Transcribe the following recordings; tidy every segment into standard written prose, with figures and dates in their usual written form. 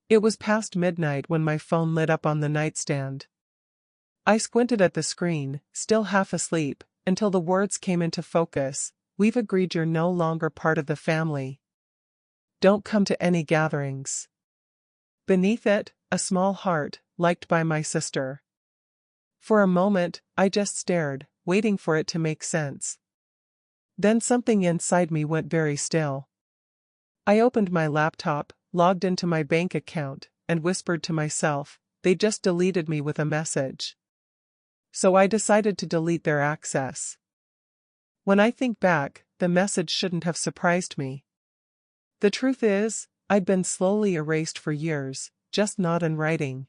It was past midnight when my phone lit up on the nightstand. I squinted at the screen, still half asleep, until the words came into focus. We've agreed you're no longer part of the family. Don't come to any gatherings. Beneath it, a small heart, liked by my sister. For a moment, I just stared, waiting for it to make sense. Then something inside me went very still. I opened my laptop, logged into my bank account, and whispered to myself, they just deleted me with a message. So I decided to delete their access. When I think back, the message shouldn't have surprised me. The truth is, I'd been slowly erased for years, just not in writing.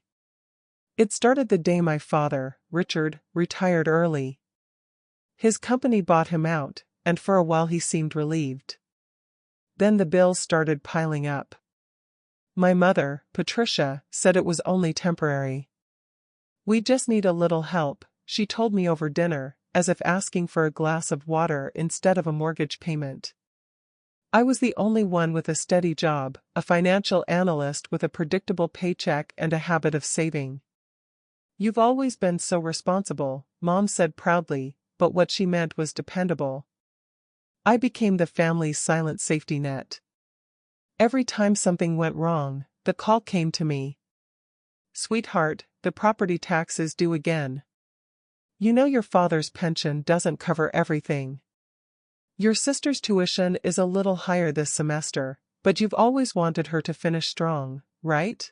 It started the day my father, Richard, retired early. His company bought him out, and for a while he seemed relieved. Then the bills started piling up. My mother, Patricia, said it was only temporary. We just need a little help, she told me over dinner, as if asking for a glass of water instead of a mortgage payment. I was the only one with a steady job, a financial analyst with a predictable paycheck and a habit of saving. You've always been so responsible, Mom said proudly, but what she meant was dependable. I became the family's silent safety net. Every time something went wrong, the call came to me. Sweetheart, the property tax is due again. You know your father's pension doesn't cover everything. Your sister's tuition is a little higher this semester, but you've always wanted her to finish strong, right?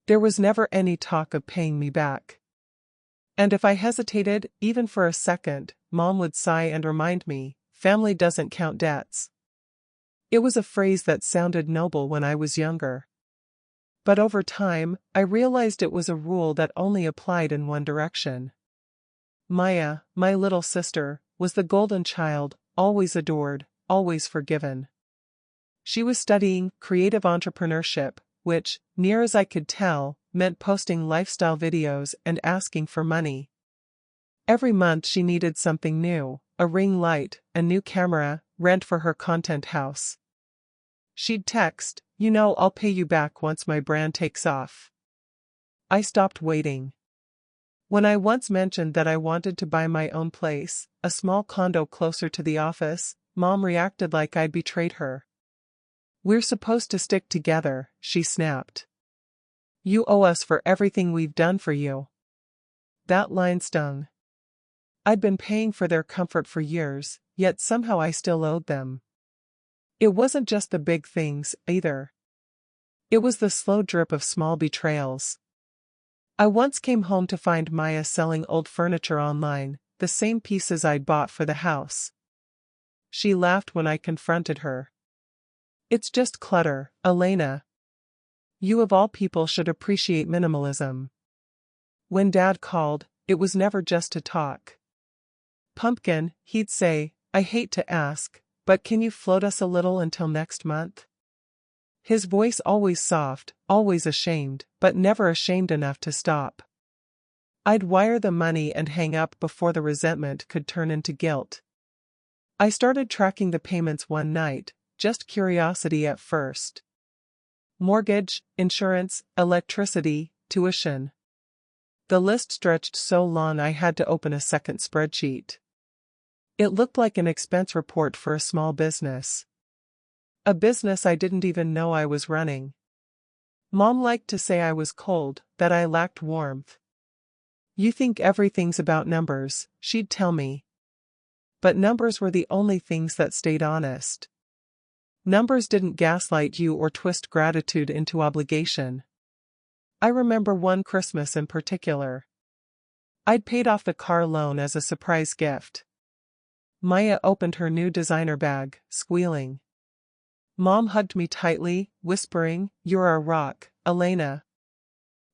There was never any talk of paying me back. And if I hesitated, even for a second, Mom would sigh and remind me, family doesn't count debts. It was a phrase that sounded noble when I was younger. But over time, I realized it was a rule that only applied in one direction. Maya, my little sister, was the golden child, always adored, always forgiven. She was studying creative entrepreneurship, which, near as I could tell, meant posting lifestyle videos and asking for money. Every month she needed something new, a ring light, a new camera, rent for her content house. She'd text, I'll pay you back once my brand takes off. I stopped waiting. When I once mentioned that I wanted to buy my own place, a small condo closer to the office, Mom reacted like I'd betrayed her. We're supposed to stick together, she snapped. You owe us for everything we've done for you. That line stung. I'd been paying for their comfort for years, yet somehow I still owed them. It wasn't just the big things, either. It was the slow drip of small betrayals. I once came home to find Maya selling old furniture online, the same pieces I'd bought for the house. She laughed when I confronted her. It's just clutter, Elena. You of all people should appreciate minimalism. When Dad called, it was never just to talk. Pumpkin, he'd say, I hate to ask, but can you float us a little until next month? His voice always soft, always ashamed, but never ashamed enough to stop. I'd wire the money and hang up before the resentment could turn into guilt. I started tracking the payments one night, just curiosity at first. Mortgage, insurance, electricity, tuition. The list stretched so long I had to open a second spreadsheet. It looked like an expense report for a small business. A business I didn't even know I was running. Mom liked to say I was cold, that I lacked warmth. You think everything's about numbers, she'd tell me. But numbers were the only things that stayed honest. Numbers didn't gaslight you or twist gratitude into obligation. I remember one Christmas in particular. I'd paid off the car loan as a surprise gift. Maya opened her new designer bag, squealing. Mom hugged me tightly, whispering, You're a rock, Elena.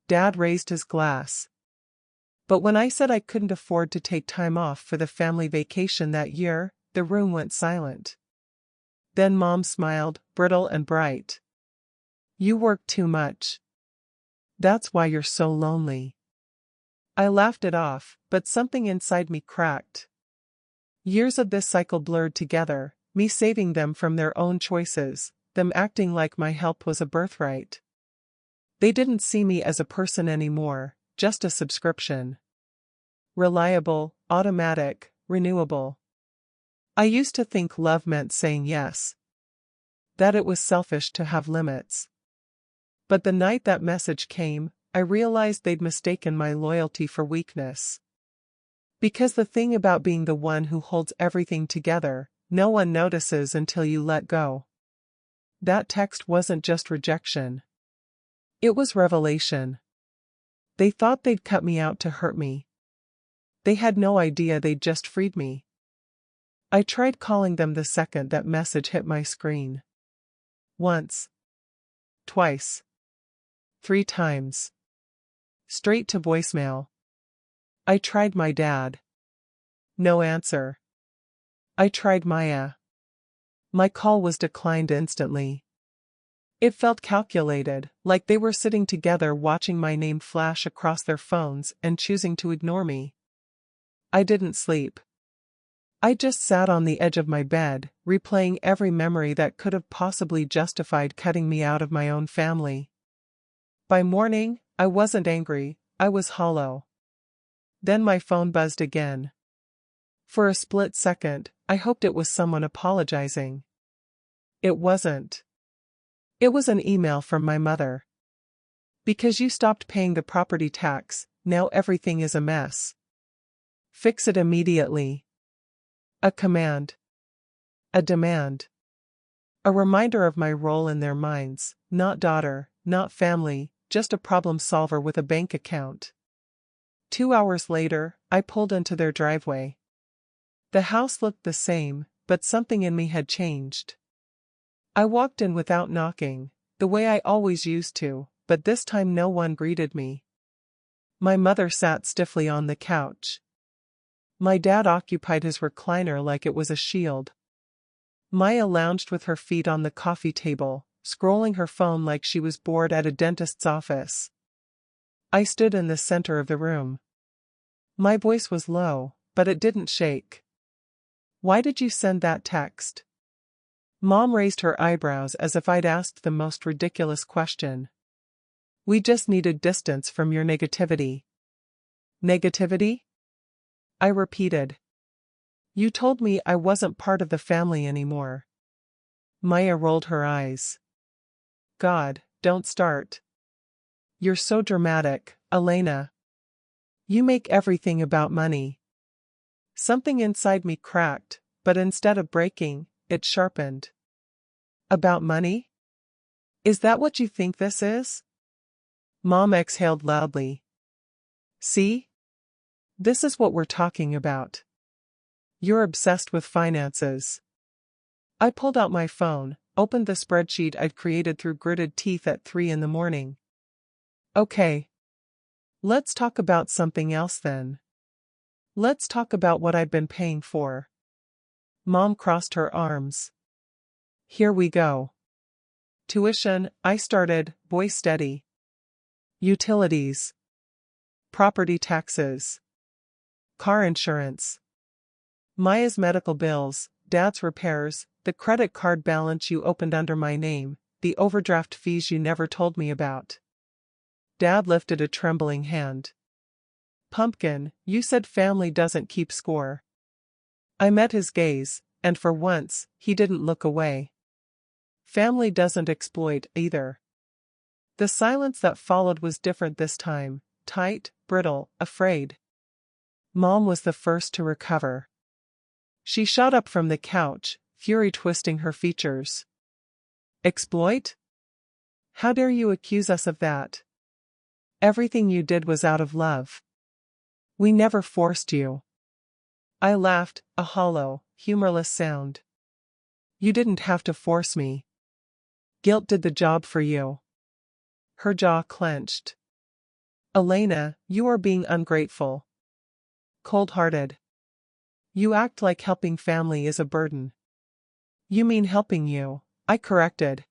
Dad raised his glass. But when I said I couldn't afford to take time off for the family vacation that year, the room went silent. Then Mom smiled, brittle and bright. You work too much. That's why you're so lonely. I laughed it off, but something inside me cracked. Years of this cycle blurred together, me saving them from their own choices, them acting like my help was a birthright. They didn't see me as a person anymore, just a subscription. Reliable, automatic, renewable. I used to think love meant saying yes. That it was selfish to have limits. But the night that message came, I realized they'd mistaken my loyalty for weakness. Because the thing about being the one who holds everything together, no one notices until you let go. That text wasn't just rejection. It was revelation. They thought they'd cut me out to hurt me. They had no idea they'd just freed me. I tried calling them the second that message hit my screen. Once. Twice. 3 times. Straight to voicemail. I tried my dad. No answer. I tried Maya. My call was declined instantly. It felt calculated, like they were sitting together watching my name flash across their phones and choosing to ignore me. I didn't sleep. I just sat on the edge of my bed, replaying every memory that could have possibly justified cutting me out of my own family. By morning, I wasn't angry, I was hollow. Then my phone buzzed again. For a split second, I hoped it was someone apologizing. It wasn't. It was an email from my mother. Because you stopped paying the property tax, now everything is a mess. Fix it immediately. A command. A demand. A reminder of my role in their minds, not daughter, not family, just a problem solver with a bank account. 2 hours later, I pulled into their driveway. The house looked the same, but something in me had changed. I walked in without knocking, the way I always used to, but this time no one greeted me. My mother sat stiffly on the couch. My dad occupied his recliner like it was a shield. Maya lounged with her feet on the coffee table, scrolling her phone like she was bored at a dentist's office. I stood in the center of the room. My voice was low, but it didn't shake. Why did you send that text? Mom raised her eyebrows as if I'd asked the most ridiculous question. We just needed distance from your negativity. Negativity? I repeated. You told me I wasn't part of the family anymore. Maya rolled her eyes. God, don't start. You're so dramatic, Elena. You make everything about money. Something inside me cracked, but instead of breaking, it sharpened. About money? Is that what you think this is? Mom exhaled loudly. See? This is what we're talking about. You're obsessed with finances. I pulled out my phone, opened the spreadsheet I'd created through gritted teeth at 3 in the morning. Okay. Let's talk about something else then. Let's talk about what I've been paying for. Mom crossed her arms. Here we go. Tuition, I started, voice steady. Utilities. Property taxes. Car insurance. Maya's medical bills, Dad's repairs, the credit card balance you opened under my name, the overdraft fees you never told me about. Dad lifted a trembling hand. Pumpkin, you said family doesn't keep score. I met his gaze, and for once, he didn't look away. Family doesn't exploit either. The silence that followed was different this time, tight, brittle, afraid. Mom was the first to recover. She shot up from the couch, fury twisting her features. Exploit? How dare you accuse us of that? Everything you did was out of love. We never forced you. I laughed, a hollow, humorless sound. You didn't have to force me. Guilt did the job for you. Her jaw clenched. Elena, you are being ungrateful. Cold-hearted. You act like helping family is a burden. You mean helping you, I corrected.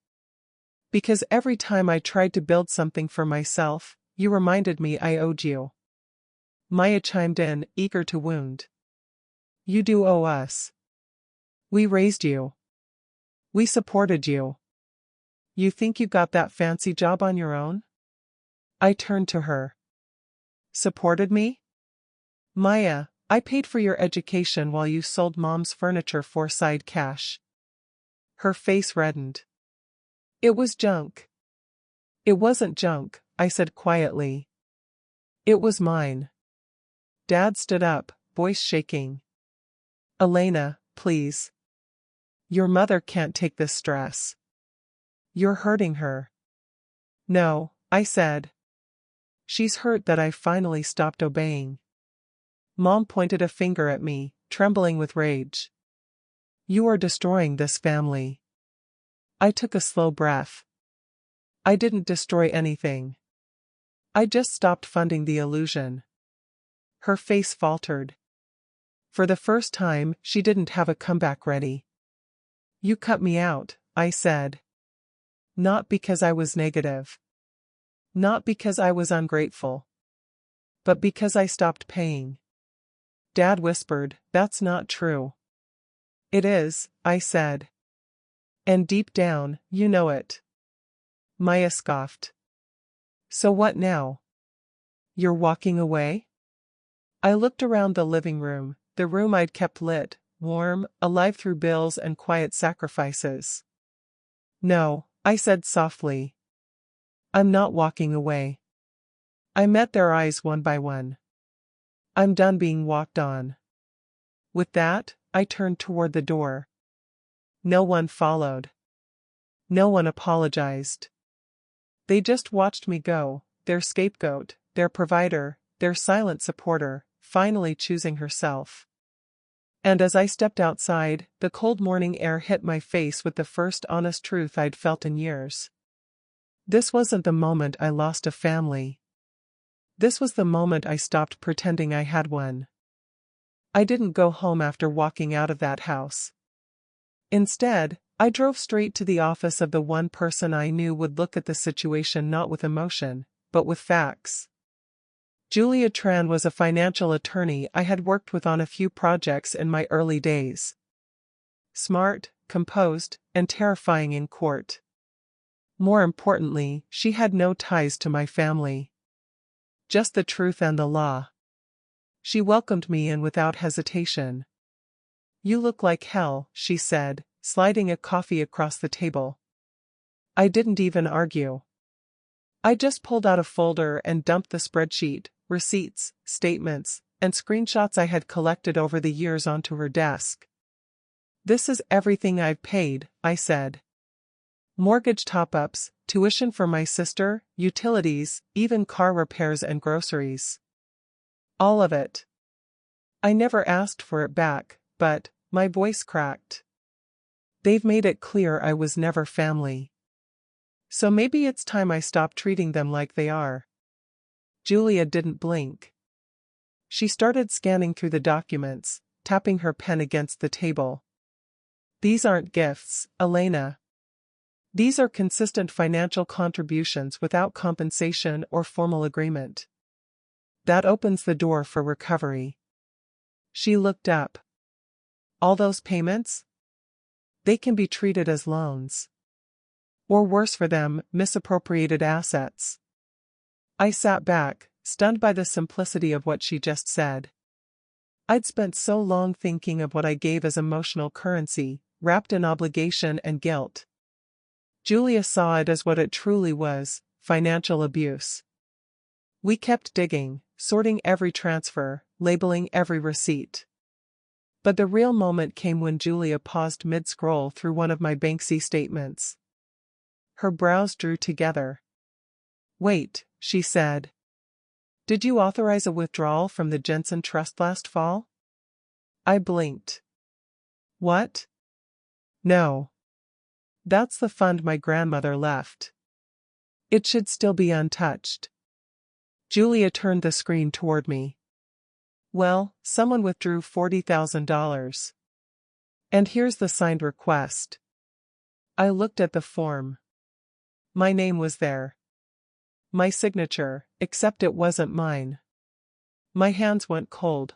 Because every time I tried to build something for myself, you reminded me I owed you. Maya chimed in, eager to wound. You do owe us. We raised you. We supported you. You think you got that fancy job on your own? I turned to her. Supported me? Maya, I paid for your education while you sold mom's furniture for side cash. Her face reddened. It was junk. It wasn't junk, I said quietly. It was mine. Dad stood up, voice shaking. Elena, please. Your mother can't take this stress. You're hurting her. No, I said. She's hurt that I finally stopped obeying. Mom pointed a finger at me, trembling with rage. You are destroying this family. I took a slow breath. I didn't destroy anything. I just stopped funding the illusion. Her face faltered. For the first time, she didn't have a comeback ready. You cut me out, I said. Not because I was negative. Not because I was ungrateful. But because I stopped paying. Dad whispered, that's not true. It is, I said. And deep down, you know it. Maya scoffed. So what now? You're walking away? I looked around the living room, the room I'd kept lit, warm, alive through bills and quiet sacrifices. No, I said softly. I'm not walking away. I met their eyes one by one. I'm done being walked on. With that, I turned toward the door. No one followed. No one apologized. They just watched me go, their scapegoat, their provider, their silent supporter, finally choosing herself. And as I stepped outside, the cold morning air hit my face with the first honest truth I'd felt in years. This wasn't the moment I lost a family. This was the moment I stopped pretending I had one. I didn't go home after walking out of that house. Instead, I drove straight to the office of the one person I knew would look at the situation not with emotion, but with facts. Julia Tran was a financial attorney I had worked with on a few projects in my early days. Smart, composed, and terrifying in court. More importantly, she had no ties to my family. Just the truth and the law. She welcomed me in without hesitation. You look like hell, she said, sliding a coffee across the table. I didn't even argue. I just pulled out a folder and dumped the spreadsheet, receipts, statements, and screenshots I had collected over the years onto her desk. This is everything I've paid, I said. Mortgage top-ups, tuition for my sister, utilities, even car repairs and groceries. All of it. I never asked for it back, but, my voice cracked. They've made it clear I was never family. So maybe it's time I stop treating them like they are. Julia didn't blink. She started scanning through the documents, tapping her pen against the table. These aren't gifts, Elena. These are consistent financial contributions without compensation or formal agreement. That opens the door for recovery. She looked up. All those payments? They can be treated as loans. Or worse for them, misappropriated assets. I sat back, stunned by the simplicity of what she just said. I'd spent so long thinking of what I gave as emotional currency, wrapped in obligation and guilt. Julia saw it as what it truly was, financial abuse. We kept digging, sorting every transfer, labeling every receipt. But the real moment came when Julia paused mid-scroll through one of my Banksy statements. Her brows drew together. Wait, she said. Did you authorize a withdrawal from the Jensen Trust last fall? I blinked. What? No. That's the fund my grandmother left. It should still be untouched. Julia turned the screen toward me. Well, someone withdrew $40,000. And here's the signed request. I looked at the form. My name was there. My signature, except it wasn't mine. My hands went cold.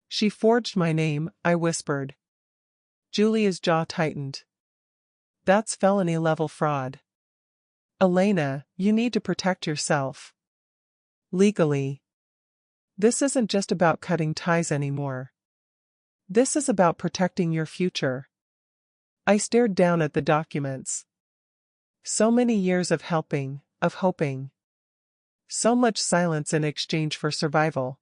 She forged my name, I whispered. Julia's jaw tightened. That's felony-level fraud. Elena, you need to protect yourself. Legally. This isn't just about cutting ties anymore. This is about protecting your future. I stared down at the documents. So many years of helping, of hoping. So much silence in exchange for survival.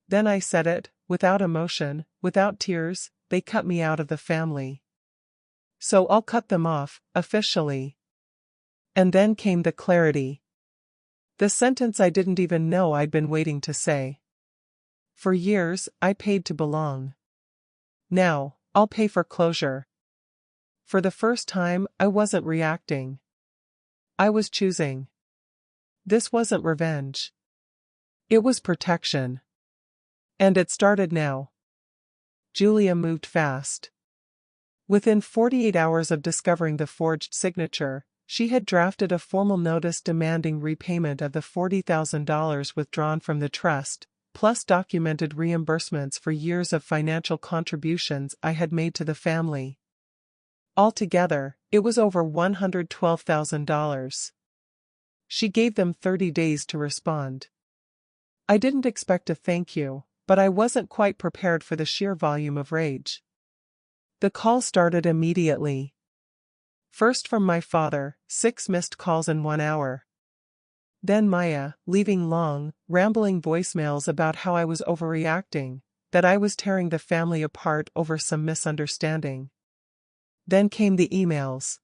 Then I said it, without emotion, without tears, they cut me out of the family. So I'll cut them off, officially. And then came the clarity. The sentence I didn't even know I'd been waiting to say. For years, I paid to belong. Now, I'll pay for closure. For the first time, I wasn't reacting. I was choosing. This wasn't revenge. It was protection. And it started now. Julia moved fast. Within 48 hours of discovering the forged signature, she had drafted a formal notice demanding repayment of the $40,000 withdrawn from the trust, plus documented reimbursements for years of financial contributions I had made to the family. Altogether, it was over $112,000. She gave them 30 days to respond. I didn't expect a thank you, but I wasn't quite prepared for the sheer volume of rage. The call started immediately. First from my father, 6 missed calls in 1 hour. Then Maya, leaving long, rambling voicemails about how I was overreacting, that I was tearing the family apart over some misunderstanding. Then came the emails.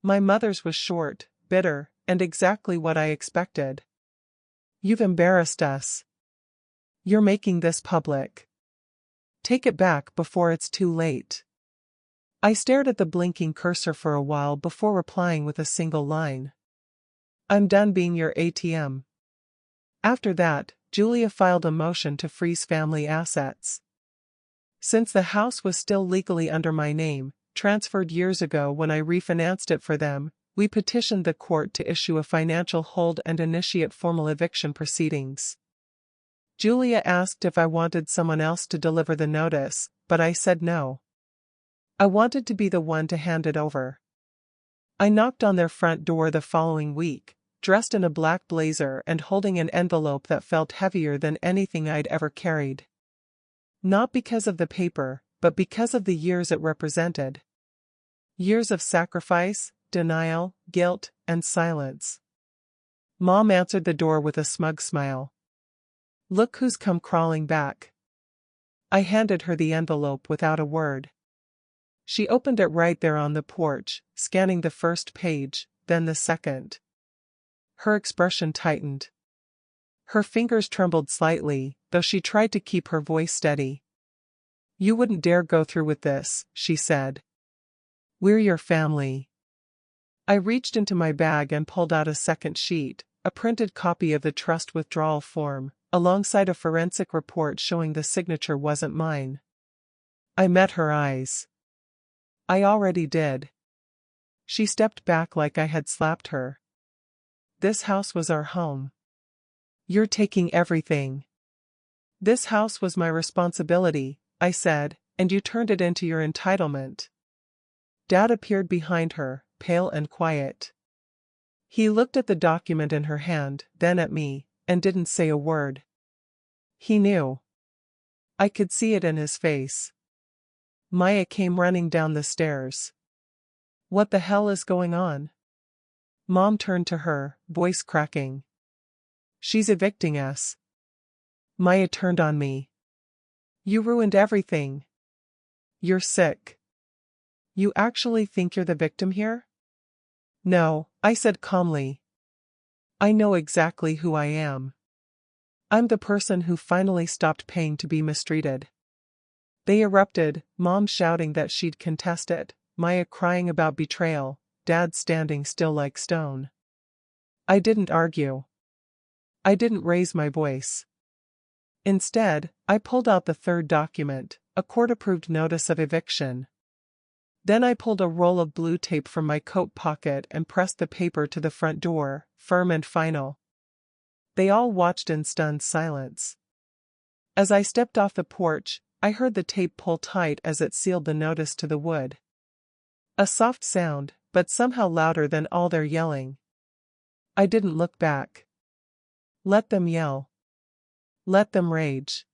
My mother's was short, bitter, and exactly what I expected. You've embarrassed us. You're making this public. Take it back before it's too late. I stared at the blinking cursor for a while before replying with a single line. I'm done being your ATM. After that, Julia filed a motion to freeze family assets. Since the house was still legally under my name, transferred years ago when I refinanced it for them, we petitioned the court to issue a financial hold and initiate formal eviction proceedings. Julia asked if I wanted someone else to deliver the notice, but I said no. I wanted to be the one to hand it over. I knocked on their front door the following week, dressed in a black blazer and holding an envelope that felt heavier than anything I'd ever carried. Not because of the paper, but because of the years it represented. Years of sacrifice, denial, guilt, and silence. Mom answered the door with a smug smile. Look who's come crawling back. I handed her the envelope without a word. She opened it right there on the porch, scanning the first page, then the second. Her expression tightened. Her fingers trembled slightly, though she tried to keep her voice steady. You wouldn't dare go through with this, she said. We're your family. I reached into my bag and pulled out a second sheet, a printed copy of the trust withdrawal form, alongside a forensic report showing the signature wasn't mine. I met her eyes. I already did. She stepped back like I had slapped her. This house was our home. You're taking everything. This house was my responsibility, I said, and you turned it into your entitlement. Dad appeared behind her, pale and quiet. He looked at the document in her hand, then at me, and didn't say a word. He knew. I could see it in his face. Maya came running down the stairs. What the hell is going on? Mom turned to her, voice cracking. She's evicting us. Maya turned on me. You ruined everything. You're sick. You actually think you're the victim here? No, I said calmly. I know exactly who I am. I'm the person who finally stopped paying to be mistreated. They erupted, Mom shouting that she'd contest it, Maya crying about betrayal, Dad standing still like stone. I didn't argue. I didn't raise my voice. Instead, I pulled out the third document, a court-approved notice of eviction. Then I pulled a roll of blue tape from my coat pocket and pressed the paper to the front door, firm and final. They all watched in stunned silence. As I stepped off the porch, I heard the tape pull tight as it sealed the notice to the wood. A soft sound, but somehow louder than all their yelling. I didn't look back. Let them yell. Let them rage.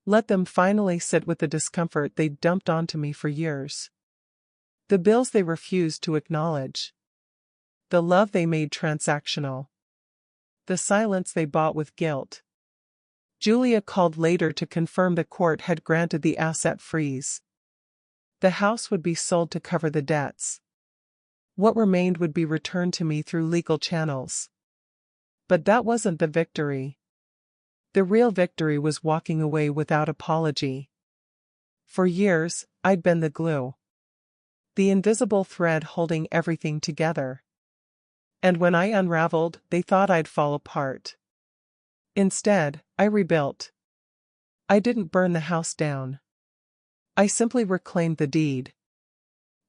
Let them finally sit with the discomfort they dumped onto me for years. The bills they refused to acknowledge. The love they made transactional. The silence they bought with guilt. Julia called later to confirm the court had granted the asset freeze. The house would be sold to cover the debts. What remained would be returned to me through legal channels. But that wasn't the victory. The real victory was walking away without apology. For years, I'd been the glue. The invisible thread holding everything together. And when I unraveled, they thought I'd fall apart. Instead, I rebuilt. I didn't burn the house down. I simply reclaimed the deed.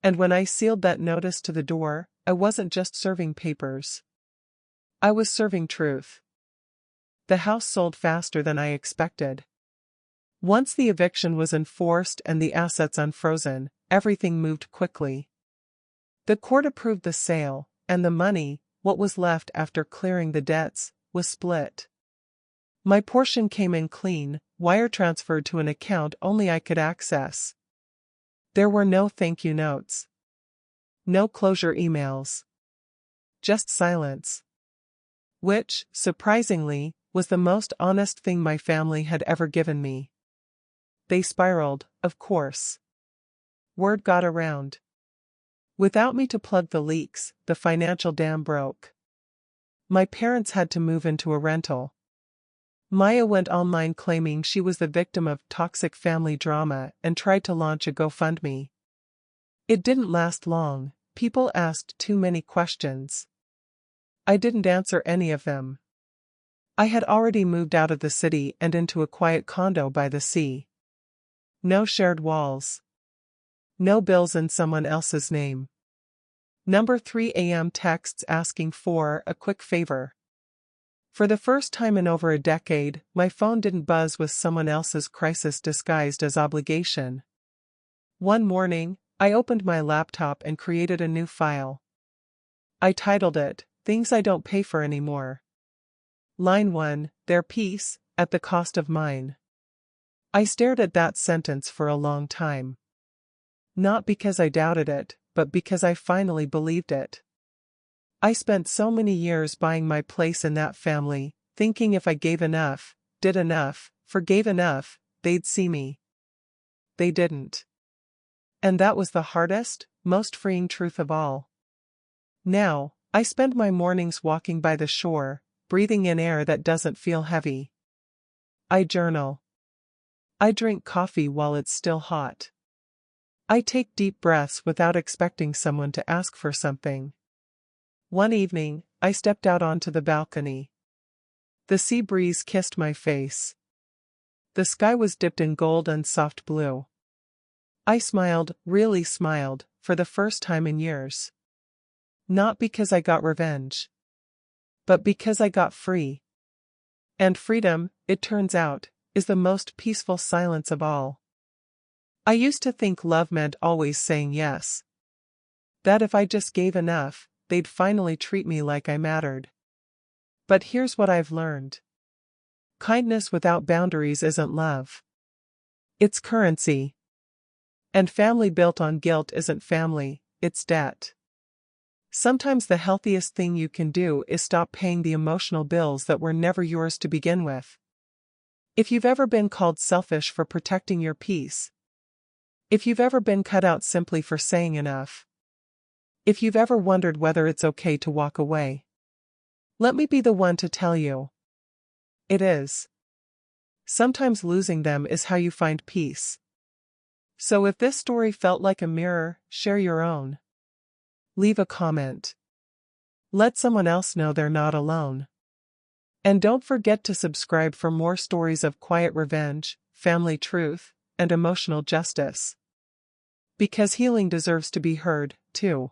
And when I sealed that notice to the door, I wasn't just serving papers. I was serving truth. The house sold faster than I expected. Once the eviction was enforced and the assets unfrozen, everything moved quickly. The court approved the sale, and the money, what was left after clearing the debts, was split. My portion came in clean, wire transferred to an account only I could access. There were no thank you notes. No closure emails. Just silence. Which, surprisingly, was the most honest thing my family had ever given me. They spiraled, of course. Word got around. Without me to plug the leaks, the financial dam broke. My parents had to move into a rental. Maya went online claiming she was the victim of toxic family drama and tried to launch a GoFundMe. It didn't last long. People asked too many questions. I didn't answer any of them. I had already moved out of the city and into a quiet condo by the sea. No shared walls. No bills in someone else's name. Number 3 a.m. texts asking for a quick favor. For the first time in over a decade, my phone didn't buzz with someone else's crisis disguised as obligation. One morning, I opened my laptop and created a new file. I titled it, Things I Don't Pay For Anymore. Line 1, Their peace, at the cost of mine. I stared at that sentence for a long time. Not because I doubted it, but because I finally believed it. I spent so many years buying my place in that family, thinking if I gave enough, did enough, forgave enough, they'd see me. They didn't. And that was the hardest, most freeing truth of all. Now, I spend my mornings walking by the shore, breathing in air that doesn't feel heavy. I journal. I drink coffee while it's still hot. I take deep breaths without expecting someone to ask for something. One evening, I stepped out onto the balcony. The sea breeze kissed my face. The sky was dipped in gold and soft blue. I smiled, really smiled, for the first time in years. Not because I got revenge. But because I got free. And freedom, it turns out, is the most peaceful silence of all. I used to think love meant always saying yes. That if I just gave enough, they'd finally treat me like I mattered. But here's what I've learned. Kindness without boundaries isn't love. It's currency. And family built on guilt isn't family, it's debt. Sometimes the healthiest thing you can do is stop paying the emotional bills that were never yours to begin with. If you've ever been called selfish for protecting your peace. If you've ever been cut out simply for saying enough. If you've ever wondered whether it's okay to walk away. Let me be the one to tell you. It is. Sometimes losing them is how you find peace. So if this story felt like a mirror, share your own. Leave a comment. Let someone else know they're not alone. And don't forget to subscribe for more stories of quiet revenge, family truth, and emotional justice. Because healing deserves to be heard, too.